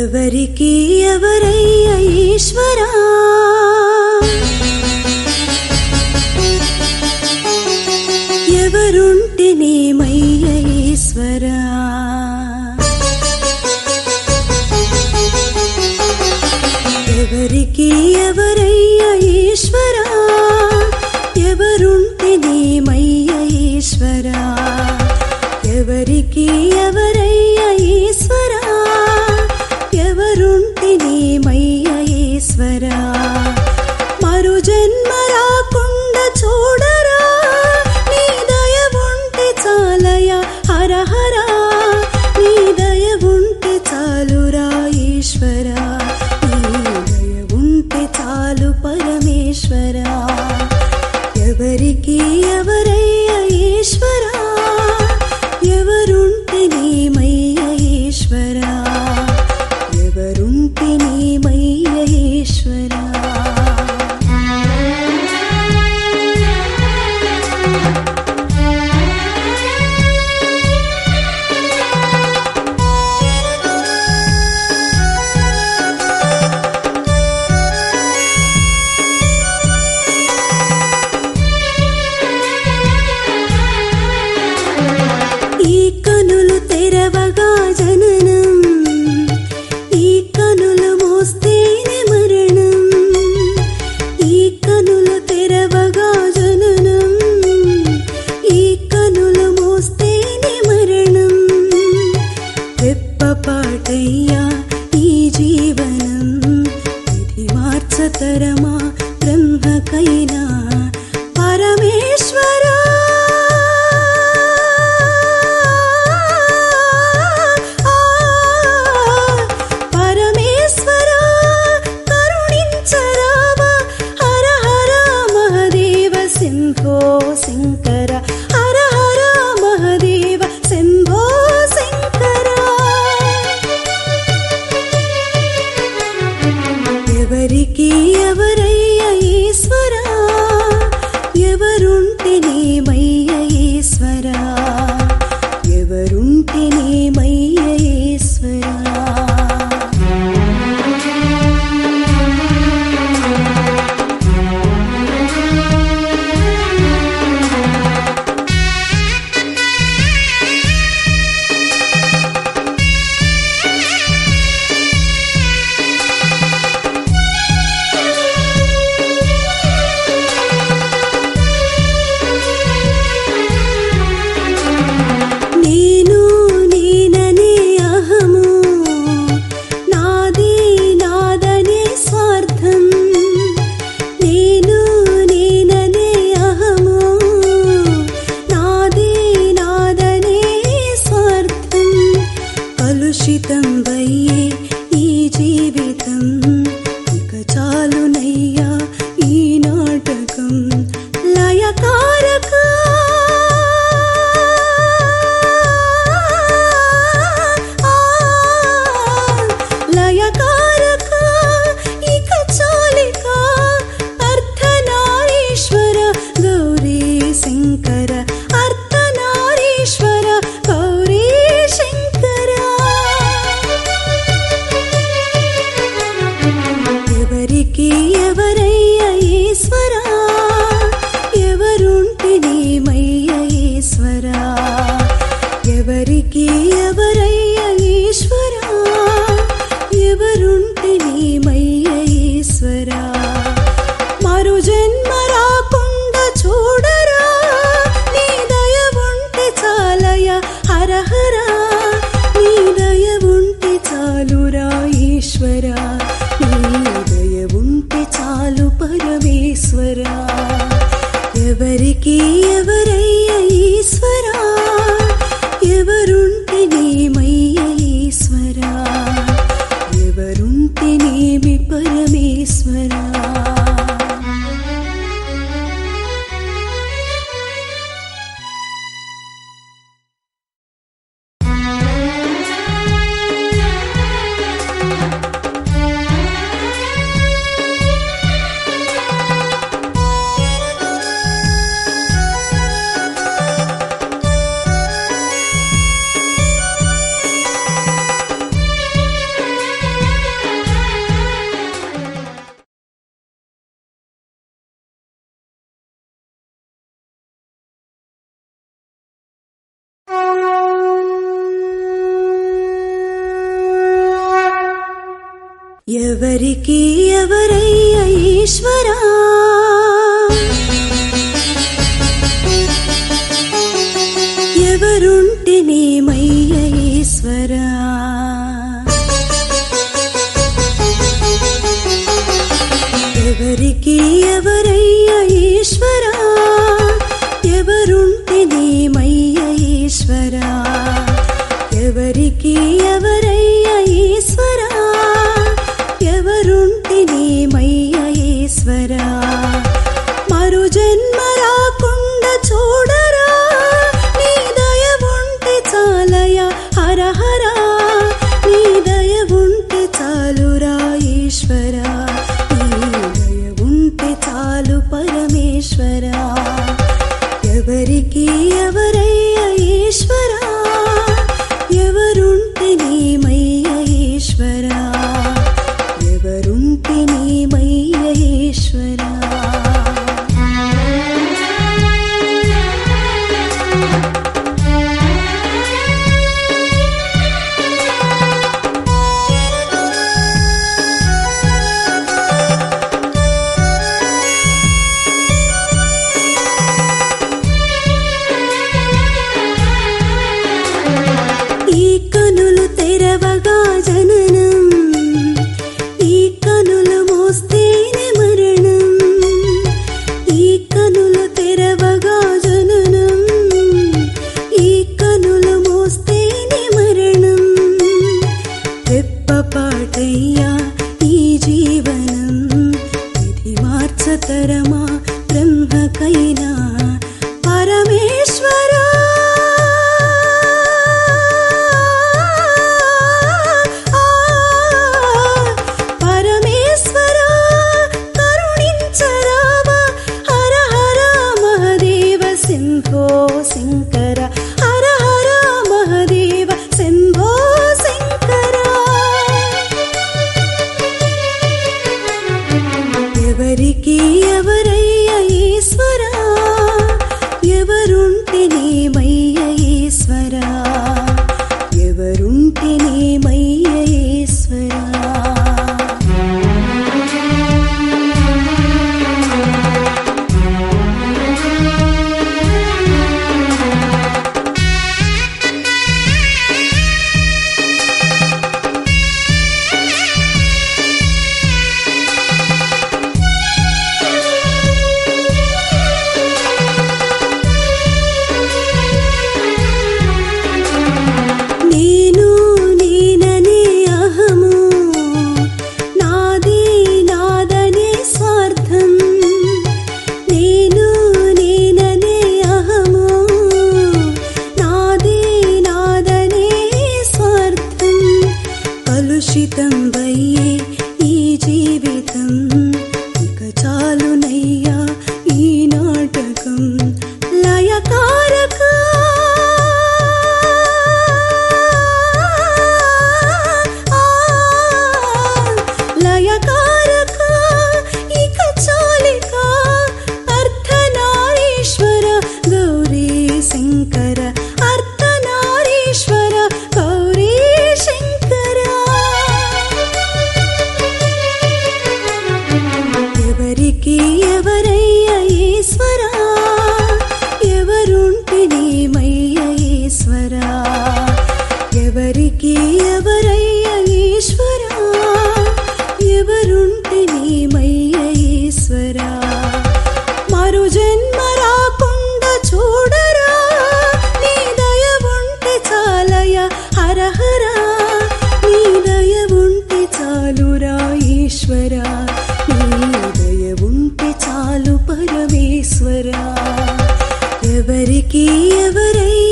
ఎవరికి ఎవరయ్య ఈశ్వరా, ఎవరుంటేనేమయ్య ఈశ్వరా. ఎవరికి ఎవరయ్య ఈశ్వరా, ఎవరుంటేనేమయ్య ఈశ్వరా. ఎవరికి ఎవరయ్య ఈశ్వరా, ఎవరుంటేనేమయ్య ఈశ్వరా. మరు జన్మ రాకుండా చూడరా, నీ దయ ఉంటే చాలయా హర హర. నీ దయ ఉంటే చాలురా ఈశ్వరా, నీ దయ ఉంటే చాలు పరమేశ్వరా. ఎవరికి ఎవరయ్య ఈశ్వరా, ఎవరుంటేనేమయ్య ఈశ్వరా. ఎవరుంటేనేమయ్య ఈశ్వరా. ఈ కనులు తెరవగా జననం, ఈ కనులు మోస్తేనే మరణం. ఈ కనులు తెరవగా జననం, ఈ కనులు మోస్తేనే మరణం. రెప్పపాటయ్యా ఈ జీవనం, ఇది మార్చతరమా బ్రహ్మకైనా పరమేశ్వరా. శంకర హర హర మహదేవ శంభో శంకర. ఎవరికి ఎవరయ్య ఈశ్వరా, ఎవరుంటేనేమయ్య ఈశ్వరా. ఎవరుంటేనేమయ్య ఈశ్వరా. నేను నేననే అహము, నాది నాదనే స్వార్థం. నేను నేననే అహము, నాది నాదనే స్వార్థం. కలుషితం వయ్యే ఈ జీవితం, ఇక చాలునయ్యా ఈ నాటకం. లయకారక లయకారక ఇక చాలిక అర్ధనారీశ్వర గౌరీ శంకర. అర్ధనారీశ్వర గౌరీ శంకర. ఎవరికి ఎవరయ్య ఈశ్వరా, ఎవరుంటేనేమయ్య ఈశ్వరా. ఎవరికి ఎవరయ్య ఈశ్వరా, ఎవరుంటేనేమయ్య ఈశ్వరా. మరు జన్మ రాకుండా చూడరా, నీ దయ ఉంటే చాలయా హర హర. నీ దయ ఉంటే చాలురా ఈశ్వరా, నీ దయ ఉంటే చాలు పరమేశ్వరా. ఎవరికి ఎవరయ్య ఈశ్వరా, ఎవరుంటే ఎవరికి ఎవరయ్య ఈశ్వరా, ఎవరుంటేనేమయ్య ఈశ్వరా, ఎవరికి ఎవరయ్య ఈశ్వరా, ఎవరుంటేనేమయ్య ఈశ్వరా, ఎవరికి ఎవరయ్య ఈశ్వరా, ఎవరుంటేనేమయ్య ఈశ్వరా, మరు జన్మ రాకుండా చూడరా, నీ దయ ఉంటే చాలయ్యా హర హర, నీ దయ ఉంటే చాలురా ఈశ్వరా, నీ దయ ఉంటే చాలు పరమేశ్వరా, ఎవరికి ఎవరయ్య ఈశ్వరా, ఎవరుంటేనేమయ్య ఈశ్వరా, ఎవరుంటేనేమయ్య ఈశ్వరా. ఈ కనులు తెరవగా జననం, ఈ కనులు మోస్తేనే మరణం, ఈ కనులు తెరవగా జననం, ఈ కనులు మోస్తేనే మరణం, రెప్పపాటయ్యా ఈ జీవనం, ఇది మార్చతరమా బ్రహ్మకైనా పరమేశ్వరా, పరమేశ్వరా కరుణించరావా, హర హర మహదేవ శంభో శంకర, హర హర మహదేవ శంభో శంకర, ఎవరికి ఎవరయ్య ఈశ్వరా, ఎవరుంటేనేమయ్య ఈశ్వరా, ఎవరుంటేనేమయ్య ఈశ్వరా. నేను నేననే అహము, నాది నాదనే స్వార్థం, నేను నేననే అహము, నాది నాదనే స్వార్థం, కలుషితం వయ్యే ఈ జీవితం, ఇక చాలునయ్యా ఈ నాటకం, లయకారక లయకారక, ఇక చాలిక అర్ధనారీశ్వర గౌరీ శంకర, అర్ధనారీశ్వర గౌరీ శంకర, ఎవరికి ఎవరయ్య ఈశ్వరా, ఎవరుంటేనేమయ్య ఈశ్వరా, ఎవరికి ఎవరయ్య ఈశ్వరా, ఎవరుంటేనేమయ్య ఈశ్వరా, మరు జన్మ రాకుండా చూడరా, నీ దయ ఉంటే చాలయ్యా హర హర, నీ దయ ఉంటే చాలురా ఈశ్వరా, నీ దయ ఉంటే చాలు పరమేశ్వరా, ఎవరికి ఎవరయ్య